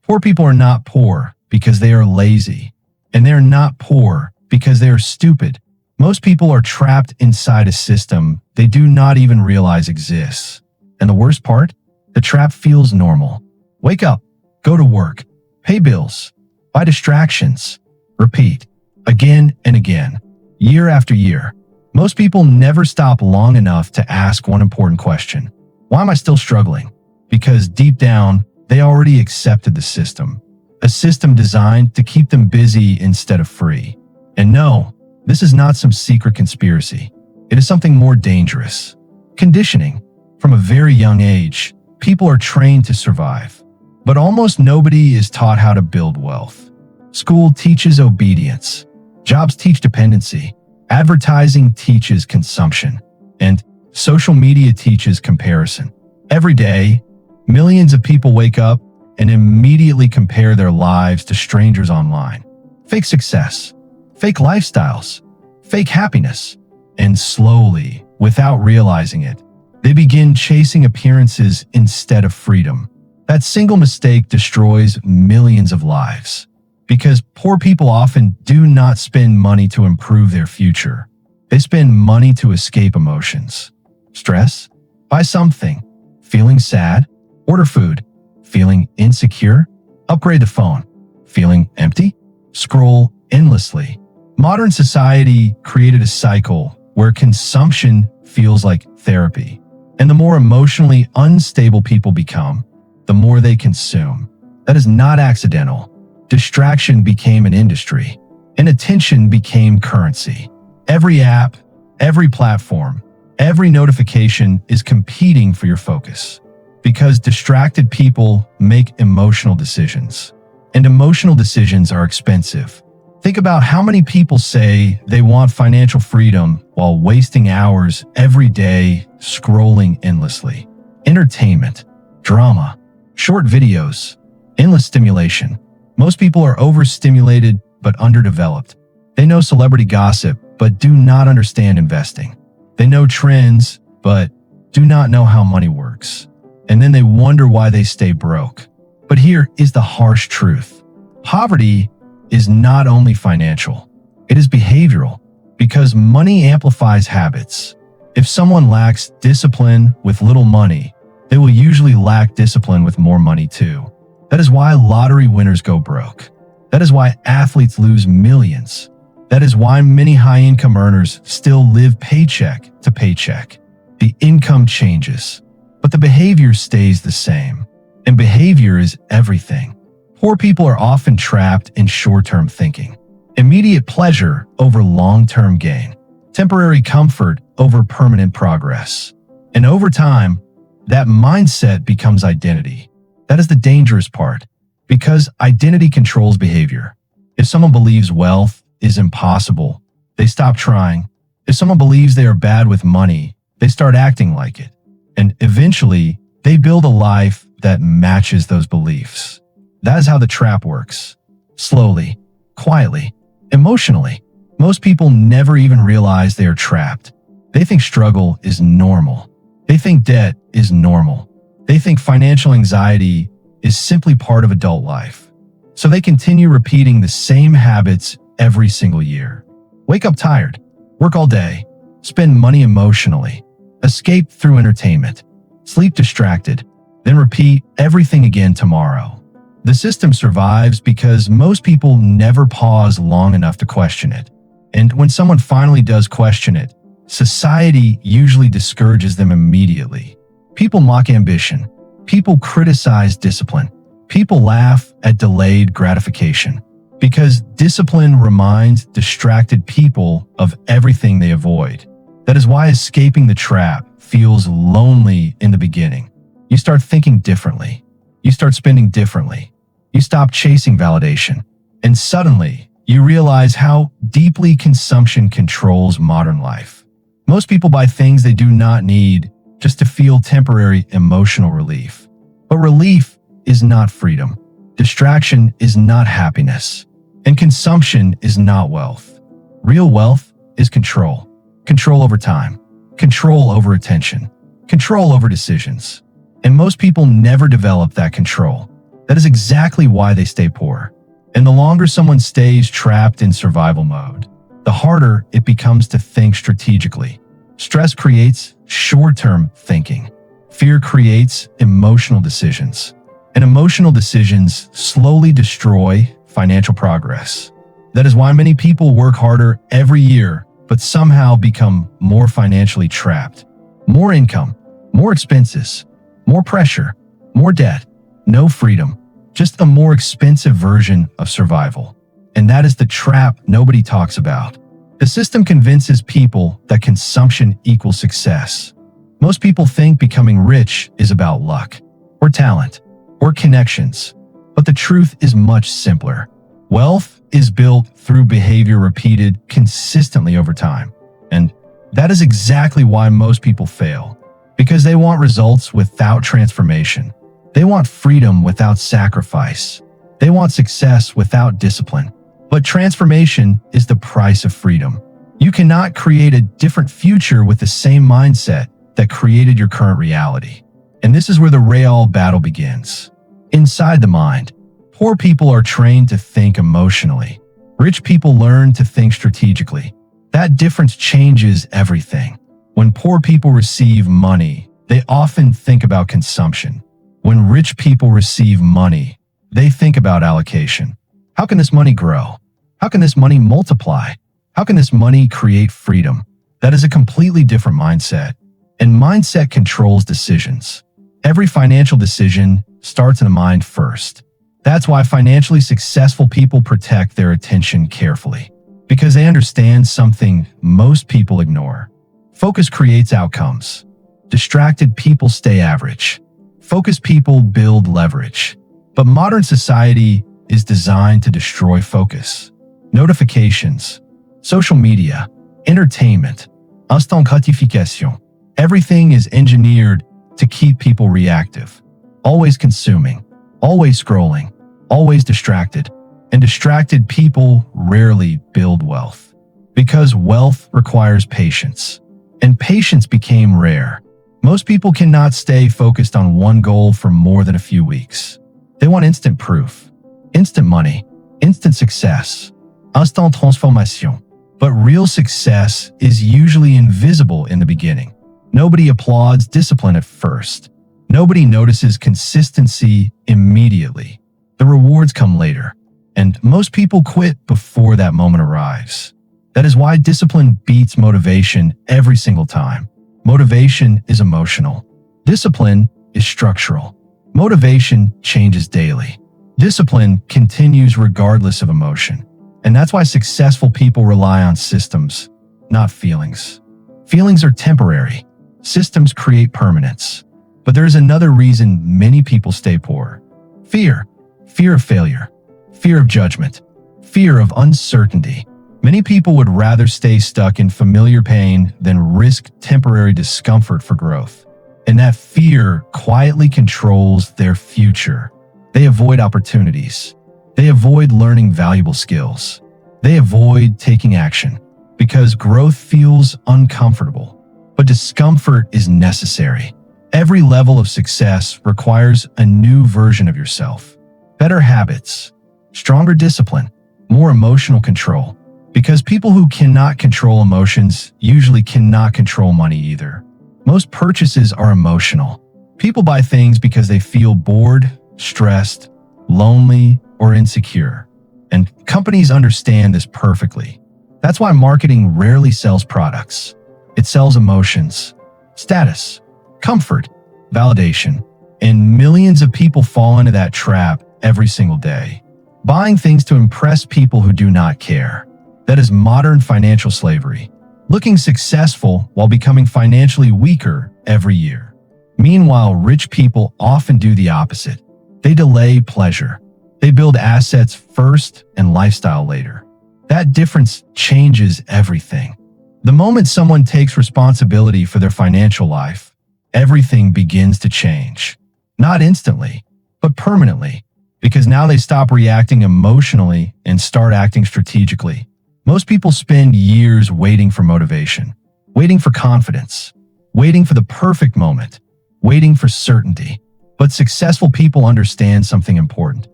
Poor people are not poor because they are lazy, and they are not poor because they are stupid. Most people are trapped inside a system they do not even realize exists. And the worst part? The trap feels normal. Wake up, go to work, pay bills, buy distractions, repeat, again and again, year after year. Most people never stop long enough to ask one important question. Why am I still struggling? Because deep down, they already accepted the system. A system designed to keep them busy instead of free. And no, this is not some secret conspiracy. It is something more dangerous. Conditioning. From a very young age, people are trained to survive. But almost nobody is taught how to build wealth. School teaches obedience. Jobs teach dependency. Advertising teaches consumption. And social media teaches comparison. Every day, millions of people wake up and immediately compare their lives to strangers online. Fake success, fake lifestyles, fake happiness. And slowly, without realizing it, they begin chasing appearances instead of freedom. That single mistake destroys millions of lives. Because poor people often do not spend money to improve their future. They spend money to escape emotions. Stress? Buy something. Feeling sad? Order food. Feeling insecure? Upgrade the phone. Feeling empty? Scroll endlessly. Modern society created a cycle where consumption feels like therapy. And the more emotionally unstable people become, the more they consume. That is not accidental. Distraction became an industry, and attention became currency. Every app, every platform, every notification is competing for your focus. Because distracted people make emotional decisions, and emotional decisions are expensive. Think about how many people say they want financial freedom while wasting hours every day scrolling endlessly. Entertainment, drama, short videos, endless stimulation. Most people are overstimulated but underdeveloped. They know celebrity gossip but do not understand investing. They know trends but do not know how money works. And then they wonder why they stay broke. But here is the harsh truth. Poverty is not only financial, it is behavioral, because money amplifies habits. If someone lacks discipline with little money, they will usually lack discipline with more money too. That is why lottery winners go broke. That is why athletes lose millions. That is why many high-income earners still live paycheck to paycheck. The income changes, but the behavior stays the same. And behavior is everything. Poor people are often trapped in short-term thinking. Immediate pleasure over long-term gain. Temporary comfort over permanent progress. And over time, that mindset becomes identity. That is the dangerous part, because identity controls behavior. If someone believes wealth is impossible, they stop trying. If someone believes they are bad with money, they start acting like it. And eventually, they build a life that matches those beliefs. That is how the trap works. Slowly, quietly, emotionally. Most people never even realize they are trapped. They think struggle is normal. They think debt is normal. They think financial anxiety is simply part of adult life. So they continue repeating the same habits every single year. Wake up tired, work all day, spend money emotionally, escape through entertainment, sleep distracted, then repeat everything again tomorrow. The system survives because most people never pause long enough to question it. And when someone finally does question it, society usually discourages them immediately. People mock ambition. People criticize discipline. People laugh at delayed gratification. Because discipline reminds distracted people of everything they avoid. That is why escaping the trap feels lonely in the beginning. You start thinking differently. You start spending differently. You stop chasing validation. And suddenly, you realize how deeply consumption controls modern life. Most people buy things they do not need just to feel temporary emotional relief. But relief is not freedom. Distraction is not happiness. And consumption is not wealth. Real wealth is control. Control over time. Control over attention. Control over decisions. And most people never develop that control. That is exactly why they stay poor. And the longer someone stays trapped in survival mode, the harder it becomes to think strategically. Stress creates short-term thinking. Fear creates emotional decisions. And emotional decisions slowly destroy financial progress. That is why many people work harder every year, but somehow become more financially trapped. More income, more expenses, more pressure, more debt, no freedom, just a more expensive version of survival. And that is the trap nobody talks about. The system convinces people that consumption equals success. Most people think becoming rich is about luck, or talent, or connections. But the truth is much simpler. Wealth is built through behavior repeated consistently over time. And that is exactly why most people fail. Because they want results without transformation. They want freedom without sacrifice. They want success without discipline. But transformation is the price of freedom. You cannot create a different future with the same mindset that created your current reality. And this is where the real battle begins. Inside the mind, poor people are trained to think emotionally. Rich people learn to think strategically. That difference changes everything. When poor people receive money, they often think about consumption. When rich people receive money, they think about allocation. How can this money grow? How can this money multiply? How can this money create freedom? That is a completely different mindset. And mindset controls decisions. Every financial decision starts in the mind first. That's why financially successful people protect their attention carefully. Because they understand something most people ignore. Focus creates outcomes. Distracted people stay average. Focused people build leverage. But modern society is designed to destroy focus. Notifications, social media, entertainment, instant gratification. Everything is engineered to keep people reactive. Always consuming, always scrolling, always distracted. And distracted people rarely build wealth. Because wealth requires patience. And patience became rare. Most people cannot stay focused on one goal for more than a few weeks. They want instant proof, instant money, instant success, instant transformation. But real success is usually invisible in the beginning. Nobody applauds discipline at first. Nobody notices consistency immediately. The rewards come later. And most people quit before that moment arrives. That is why discipline beats motivation every single time. Motivation is emotional. Discipline is structural. Motivation changes daily. Discipline continues regardless of emotion. And that's why successful people rely on systems, not feelings. Feelings are temporary. Systems create permanence. But there is another reason many people stay poor. Fear. Fear of failure. Fear of judgment. Fear of uncertainty. Many people would rather stay stuck in familiar pain than risk temporary discomfort for growth. And that fear quietly controls their future. They avoid opportunities. They avoid learning valuable skills. They avoid taking action because growth feels uncomfortable. But discomfort is necessary. Every level of success requires a new version of yourself. Better habits, stronger discipline, more emotional control. Because people who cannot control emotions usually cannot control money either. Most purchases are emotional. People buy things because they feel bored, stressed, lonely, or insecure. And companies understand this perfectly. That's why marketing rarely sells products. It sells emotions, status, comfort, validation. And millions of people fall into that trap every single day. Buying things to impress people who do not care. That is modern financial slavery. Looking successful while becoming financially weaker every year. Meanwhile, rich people often do the opposite. They delay pleasure. They build assets first and lifestyle later. That difference changes everything. The moment someone takes responsibility for their financial life, everything begins to change. Not instantly, but permanently. Because now they stop reacting emotionally and start acting strategically. Most people spend years waiting for motivation, waiting for confidence, waiting for the perfect moment, waiting for certainty. But successful people understand something important.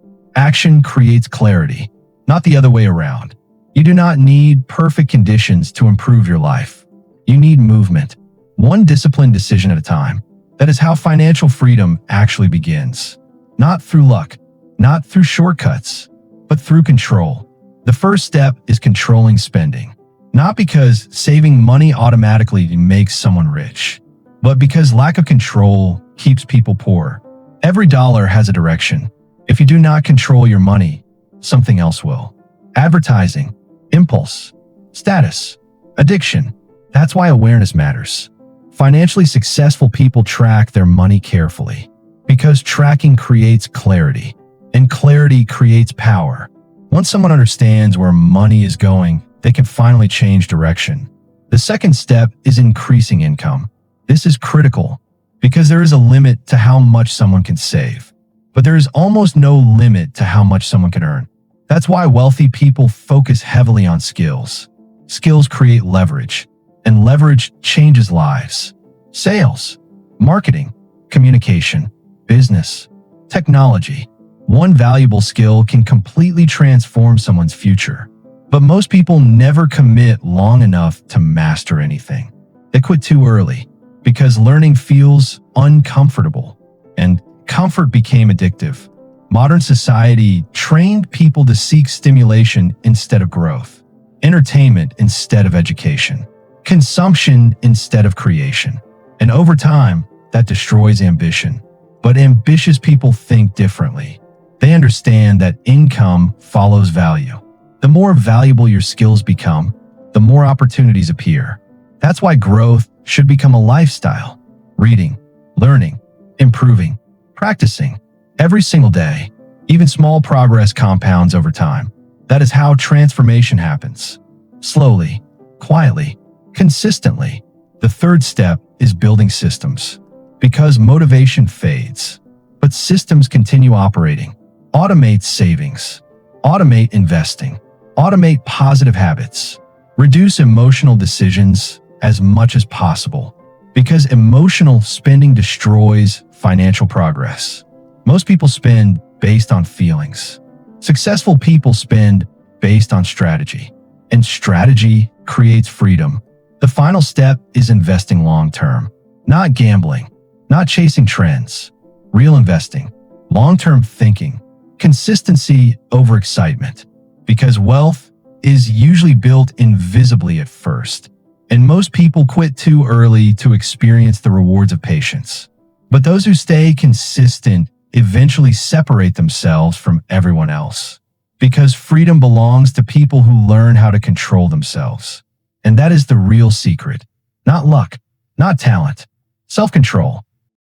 Action creates clarity, not the other way around. You do not need perfect conditions to improve your life. You need movement, one disciplined decision at a time. That is how financial freedom actually begins. Not through luck, not through shortcuts, but through control. The first step is controlling spending. Not because saving money automatically makes someone rich, but because lack of control keeps people poor. Every dollar has a direction. If you do not control your money, something else will. Advertising, impulse, status, addiction. That's why awareness matters. Financially successful people track their money carefully because tracking creates clarity, and clarity creates power. Once someone understands where money is going, they can finally change direction. The second step is increasing income. This is critical because there is a limit to how much someone can save, but there is almost no limit to how much someone can earn. That's why wealthy people focus heavily on skills. Skills create leverage, and leverage changes lives. Sales, marketing, communication, business, technology. One valuable skill can completely transform someone's future. But most people never commit long enough to master anything. They quit too early because learning feels uncomfortable, and comfort became addictive. Modern society trained people to seek stimulation instead of growth, entertainment instead of education, consumption instead of creation. And over time, that destroys ambition. But ambitious people think differently. They understand that income follows value. The more valuable your skills become, the more opportunities appear. That's why growth should become a lifestyle. Reading, learning, improving, practicing every single day. Even small progress compounds over time. That is how transformation happens. Slowly, quietly, consistently. The third step is building systems. Because motivation fades, but systems continue operating. Automate savings. Automate investing. Automate positive habits. Reduce emotional decisions as much as possible. Because emotional spending destroys financial progress. Most people spend based on feelings. Successful people spend based on strategy. And strategy creates freedom. The final step is investing long-term. Not gambling. Not chasing trends. Real investing. Long-term thinking. Consistency over excitement. Because wealth is usually built invisibly at first. And most people quit too early to experience the rewards of patience. But those who stay consistent eventually separate themselves from everyone else. Because freedom belongs to people who learn how to control themselves. And that is the real secret. Not luck, not talent, self-control.